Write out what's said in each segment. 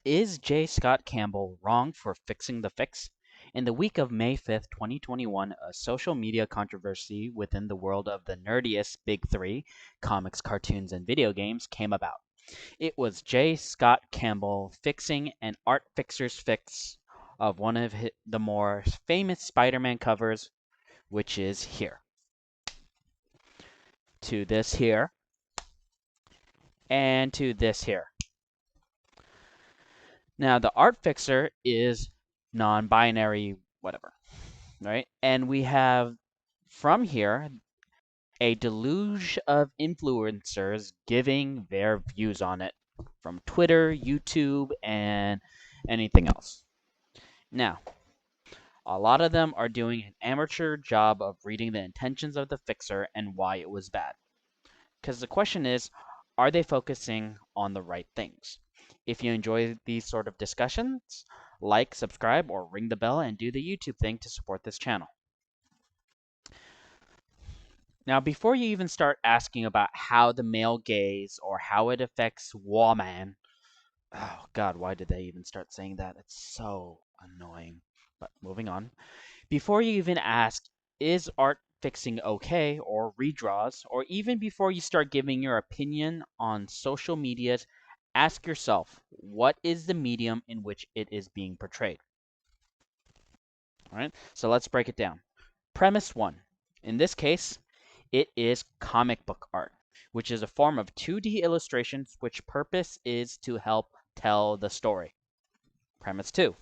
Is J. Scott Campbell wrong for fixing the fix? In the week of May 5th, 2021, a social media controversy within the world of the nerdiest big three comics, cartoons, and video games came about. It was J. Scott Campbell fixing an art fixer's fix of one of the more famous Spider Man covers, which is here. To this here, and to this here. Now, the art fixer is non binary, whatever, right? And we have from here a deluge of influencers giving their views on it from Twitter, YouTube, and anything else. Now, a lot of them are doing an amateur job of reading the intentions of the fixer and why it was bad. Because the question is, are they focusing on the right things? If you enjoy these sort of discussions, like, subscribe, or ring the bell and do the YouTube thing to support this channel. Now, before you even start asking about how the male gaze or how it affects woman, oh God, why did they even start saying that? It's so annoying. But moving on. Before you even ask, is art fixing okay, or redraws, or even before you start giving your opinion on social medias, ask yourself, what is the medium in which it is being portrayed? All right, so let's break it down. Premise one. In this case, it is comic book art, which is a form of 2D illustrations which purpose is to help tell the story. Premise two.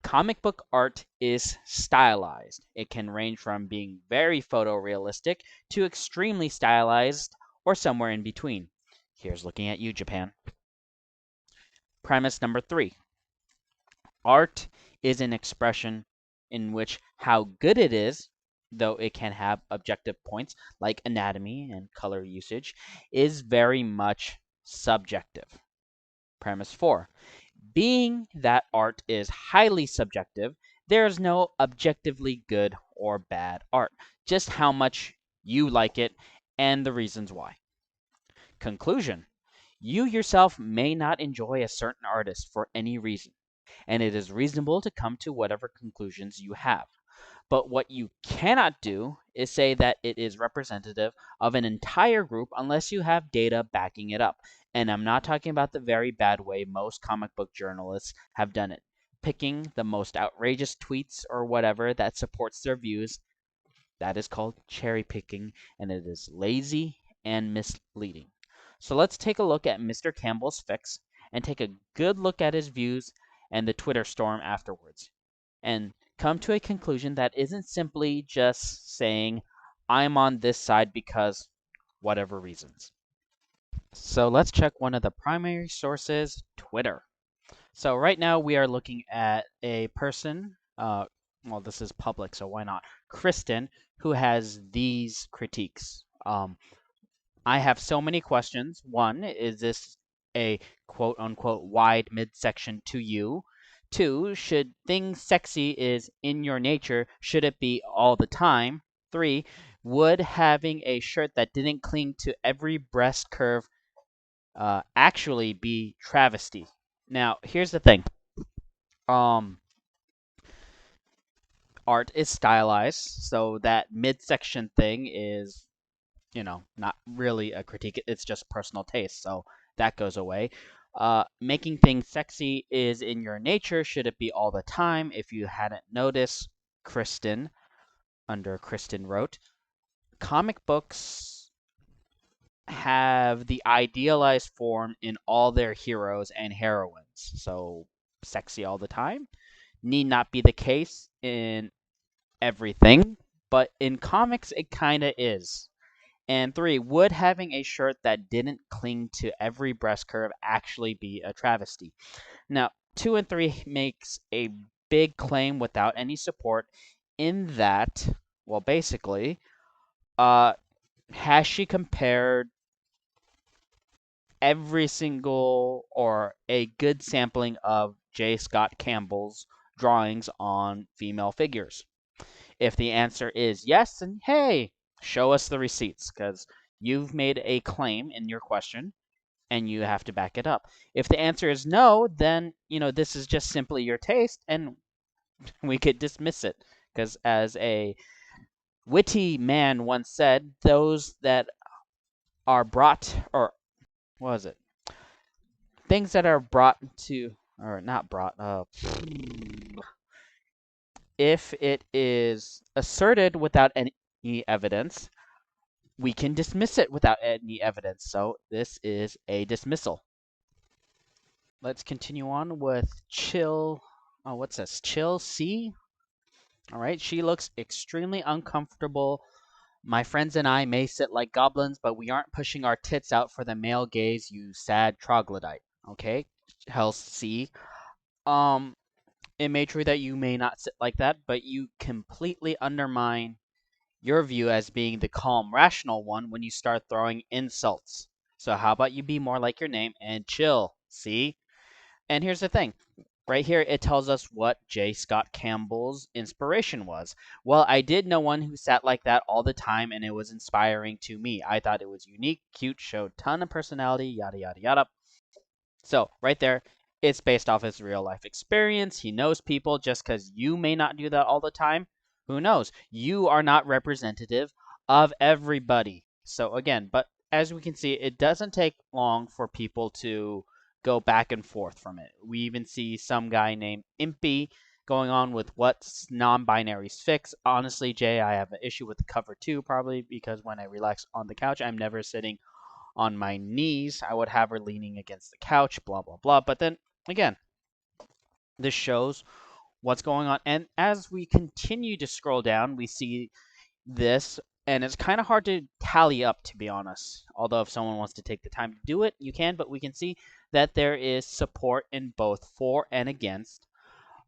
Comic book art is stylized. It can range from being very photorealistic to extremely stylized or somewhere in between. Here's looking at you, Japan. Premise number three. Art is an expression in which how good it is, though it can have objective points like anatomy and color usage, is very much subjective. Premise 4. Being that art is highly subjective, there is no objectively good or bad art, just how much you like it and the reasons why. Conclusion. You yourself may not enjoy a certain artist for any reason, and it is reasonable to come to whatever conclusions you have. But what you cannot do is say that it is representative of an entire group unless you have data backing it up. And I'm not talking about the very bad way most comic book journalists have done it, picking the most outrageous tweets or whatever that supports their views. That is called cherry picking, and it is lazy and misleading. So let's take a look at Mr. Campbell's fix and take a good look at his views and the Twitter storm afterwards, and come to a conclusion that isn't simply just saying, I'm on this side because whatever reasons. So let's check one of the primary sources, Twitter. So right now we are looking at a person, well, this is public, so why not? Kristen, who has these critiques. I have so many questions. One, is this a quote unquote wide midsection to you? Two, should things sexy is in your nature, should it be all the time? Three, would having a shirt that didn't cling to every breast curve actually be travesty? Now, here's the thing. Um, Art is stylized, so that midsection thing is, not really a critique. It's just personal taste, so that goes away. Making things sexy is in your nature. Should it be all the time? If you hadn't noticed, Kristen, under Kristen wrote, comic books have the idealized form in all their heroes and heroines. So, sexy all the time need not be the case in everything, but in comics, it kind of is. And three, would having a shirt that didn't cling to every breast curve actually be a travesty? Now, two and three makes a big claim without any support in that, well, basically, uh, has she compared every single or a good sampling of J. Scott Campbell's drawings on female figures? If the answer is yes, then hey, show us the receipts because you've made a claim in your question and you have to back it up. If the answer is no, then, this is just simply your taste, and we could dismiss it. Because as a witty man once said, those that are brought, or what was it? Things that are brought to, or not brought, if it is asserted without any evidence, we can dismiss it without any evidence. So this is a dismissal. Let's continue on with Chill. Oh, what's this? Chill C? All right, she looks extremely uncomfortable. My friends and I may sit like goblins, but we aren't pushing our tits out for the male gaze, you sad troglodyte. Okay, Hell C. It may be true that you may not sit like that, but you completely undermine your view as being the calm, rational one when you start throwing insults. So how about you be more like your name and chill, see? And here's the thing. Right here, it tells us what J. Scott Campbell's inspiration was. Well, I did know one who sat like that all the time, and it was inspiring to me. I thought it was unique, cute, showed ton of personality, yada, yada, yada. So, right there, it's based off his real life experience. He knows people. Just because you may not do that all the time, who knows? You are not representative of everybody. So, again, but as we can see, it doesn't take long for people to go back and forth from it. We even see some guy named Impy going on with what's non-binary's fix. Honestly, Jay, I have an issue with the cover too, probably because when I relax on the couch, I'm never sitting on my knees. I would have her leaning against the couch, blah, blah, blah. But then, again, this shows what's going on. And as we continue to scroll down, we see this, and it's kind of hard to tally up, to be honest. Although if someone wants to take the time to do it, you can. But we can see that there is support in both for and against.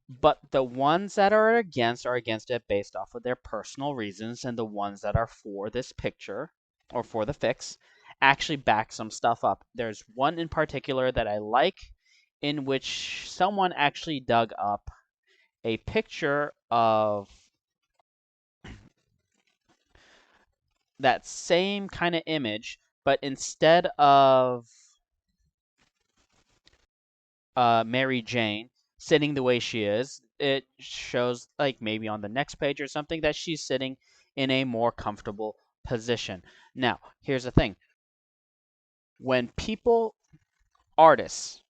But the ones that are against it based off of their personal reasons, and the ones that are for this picture or for the fix actually back some stuff up. There's one in particular that I like, in which someone actually dug up a picture of that same kind of image, but instead of Mary Jane sitting the way she is, it shows, like maybe on the next page or something, that she's sitting in a more comfortable position. Now, here's the thing. When artists,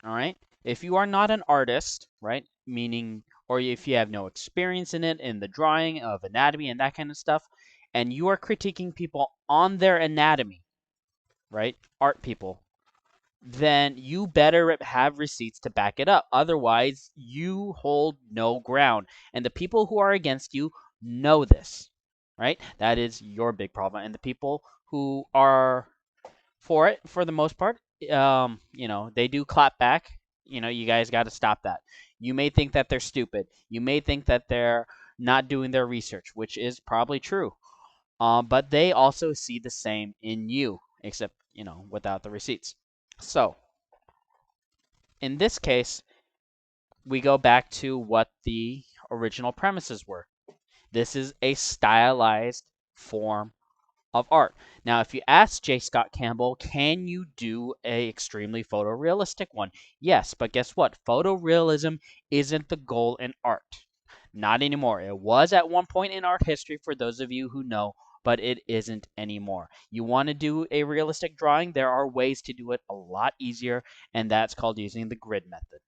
all right, if you are not an artist, right, meaning, or if you have no experience in it, in the drawing of anatomy and that kind of stuff, and you are critiquing people on their anatomy, right, art people, then you better have receipts to back it up. Otherwise, you hold no ground. And the people who are against you know this, right? That is your big problem. And the people who are for it, for the most part, they do clap back. You guys got to stop that. You may think that they're stupid. You may think that they're not doing their research, which is probably true. But they also see the same in you, except, without the receipts. So, in this case, we go back to what the original premises were. This is a stylized form of art. Now, if you ask J. Scott Campbell, can you do a extremely photorealistic one? Yes, but guess what? Photorealism isn't the goal in art. Not anymore. It was at one point in art history, for those of you who know, but it isn't anymore. You want to do a realistic drawing? There are ways to do it a lot easier, and that's called using the grid method.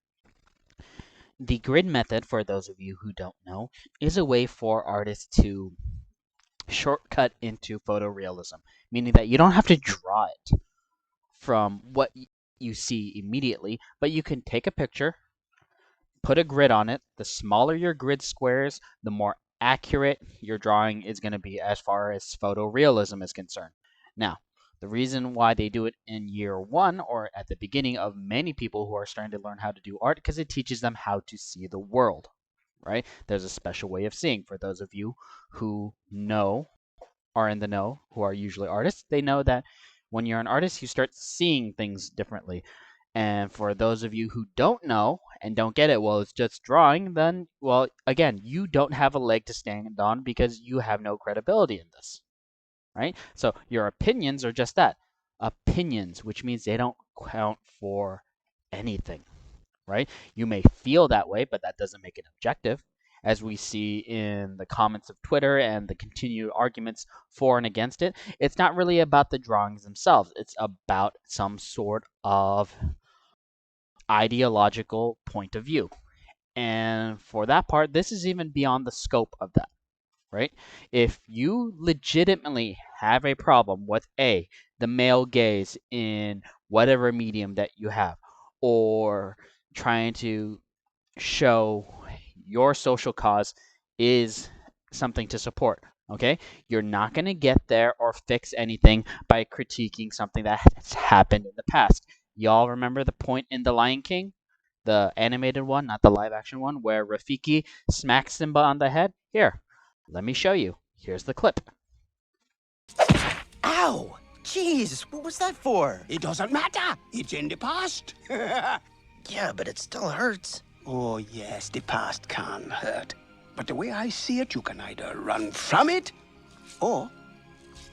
The grid method, for those of you who don't know, is a way for artists to shortcut into photorealism, meaning that you don't have to draw it from what you see immediately, but you can take a picture, put a grid on it. The smaller your grid squares, the more accurate your drawing is going to be as far as photorealism is concerned. Now, the reason why they do it in year one, or at the beginning of many people who are starting to learn how to do art, because it teaches them how to see the world, right? There's a special way of seeing. For those of you who are in the know, who are usually artists, they know that when you're an artist, you start seeing things differently. And for those of you who don't know and don't get it, well, it's just drawing, then, well, again, you don't have a leg to stand on because you have no credibility in this, right? So your opinions are just that, opinions, which means they don't count for anything, right? You may feel that way, but that doesn't make it objective. As we see in the comments of Twitter and the continued arguments for and against it, it's not really about the drawings themselves. It's about some sort of ideological point of view. And for that part, this is even beyond the scope of that, right? If you legitimately have a problem with the male gaze in whatever medium that you have, or trying to show your social cause is something to support, okay? You're not going to get there or fix anything by critiquing something that has happened in the past. Y'all remember the point in The Lion King? The animated one, not the live action one, where Rafiki smacks Simba on the head? Here, let me show you. Here's the clip. Ow! Jeez, what was that for? It doesn't matter. It's in the past. Yeah, but it still hurts. Oh, yes, the past can hurt. But the way I see it, you can either run from it or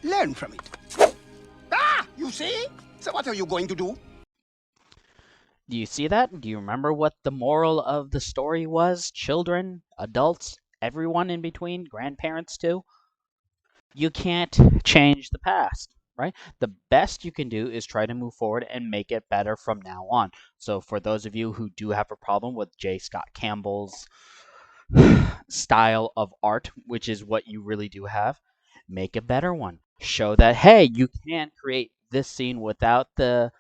learn from it. Ah! You see? So what are you going to do? Do you see that? Do you remember what the moral of the story was? Children, adults, everyone in between, grandparents too? You can't change the past, right? The best you can do is try to move forward and make it better from now on. So for those of you who do have a problem with J. Scott Campbell's style of art, which is what you really do have, make a better one. Show that, hey, you can create this scene without the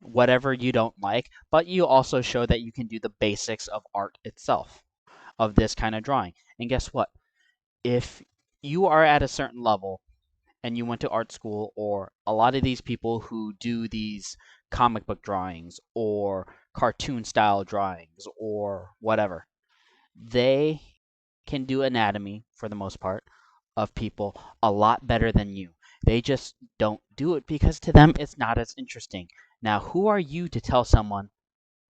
whatever you don't like, but you also show that you can do the basics of art itself, of this kind of drawing. And guess what? If you are at a certain level and you went to art school, or a lot of these people who do these comic book drawings or cartoon style drawings or whatever, they can do anatomy for the most part of people a lot better than you. They just don't do it because to them it's not as interesting. Now, who are you to tell someone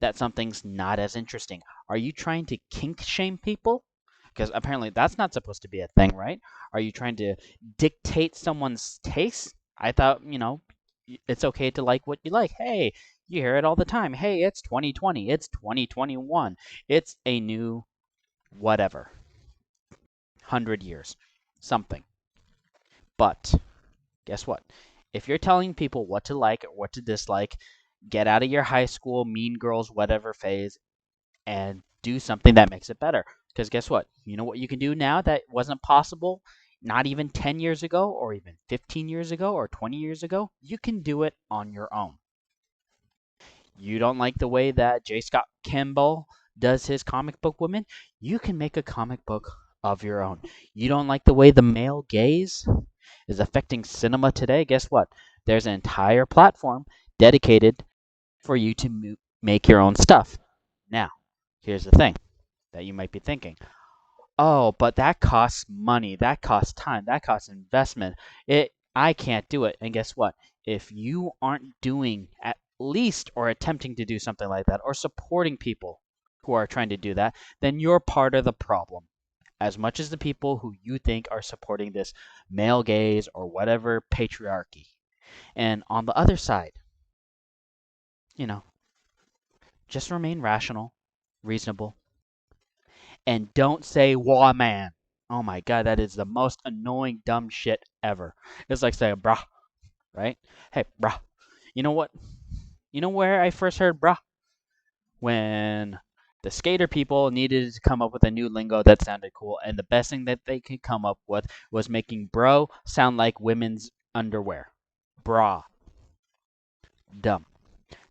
that something's not as interesting? Are you trying to kink shame people? Because apparently that's not supposed to be a thing, right? Are you trying to dictate someone's taste? I thought, it's okay to like what you like. Hey, you hear it all the time. Hey, it's 2020. It's 2021. It's a new whatever. 100 years. Something. But guess what? If you're telling people what to like or what to dislike, get out of your high school, mean girls, whatever phase, and do something that makes it better. Because guess what? You know what you can do now that wasn't possible not even 10 years ago, or even 15 years ago, or 20 years ago? You can do it on your own. You don't like the way that J. Scott Campbell does his comic book women? You can make a comic book of your own. You don't like the way the male gaze is affecting cinema today? Guess what? There's an entire platform dedicated for you to make your own stuff. Now, here's the thing that you might be thinking. Oh, but that costs money, that costs time, that costs investment. I can't do it. And guess what? If you aren't doing at least or attempting to do something like that, or supporting people who are trying to do that, then you're part of the problem. As much as the people who you think are supporting this male gaze or whatever patriarchy. And on the other side, just remain rational, reasonable, and don't say "wah man." Oh my god, that is the most annoying dumb shit ever. It's like saying "brah," right? Hey, brah. You know what? You know where I first heard "brah"? When the skater people needed to come up with a new lingo that sounded cool, and the best thing that they could come up with was making bro sound like women's underwear. Bra. Dumb.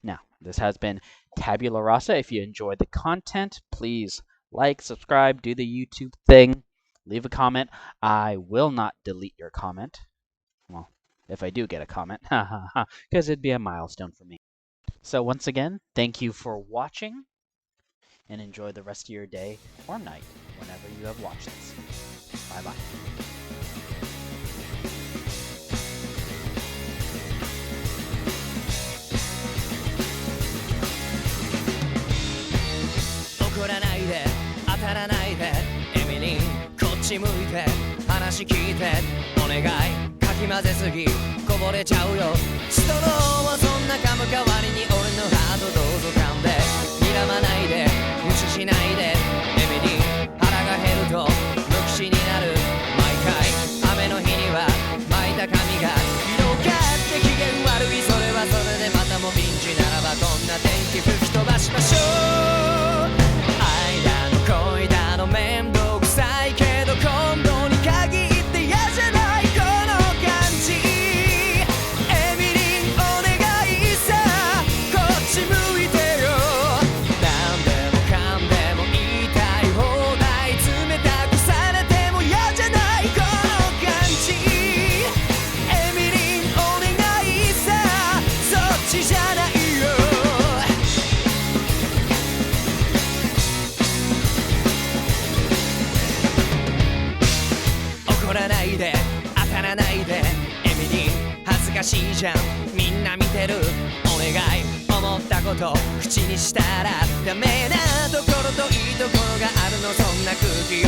Now, this has been Tabula Rasa. If you enjoyed the content, please like, subscribe, do the YouTube thing, leave a comment. I will not delete your comment. Well, if I do get a comment, because it'd be a milestone for me. So once again, thank you for watching, and enjoy the rest of your day or night whenever you have watched this. Bye-bye. 怒らないで当たらないでエミリンこっち向いて話聞いてお願いかき混ぜすぎこぼれちゃうよストローはそんなな噛む代わりに俺のハートどうぞ噛んで睨まないで無視しないでエミリー腹が減ると無口になる毎回雨の日には巻いた髪が広がって機嫌悪いそれはそれでまたもピンチならばこんな天気吹き飛ばしましょう愛だの恋だの面倒くさいけど今度に限って嫌じゃないこの感じエミリンお願いさこっち向いてよ何でもかんでも言いたい放題冷たくされても嫌じゃないこの感じエミリンお願いさそっちじゃないよ怒らないで当たらないでエミリー恥ずかしいじゃんみんな見てるお願い思ったこと口にしたらダメなところといいところがあるのそんな空気を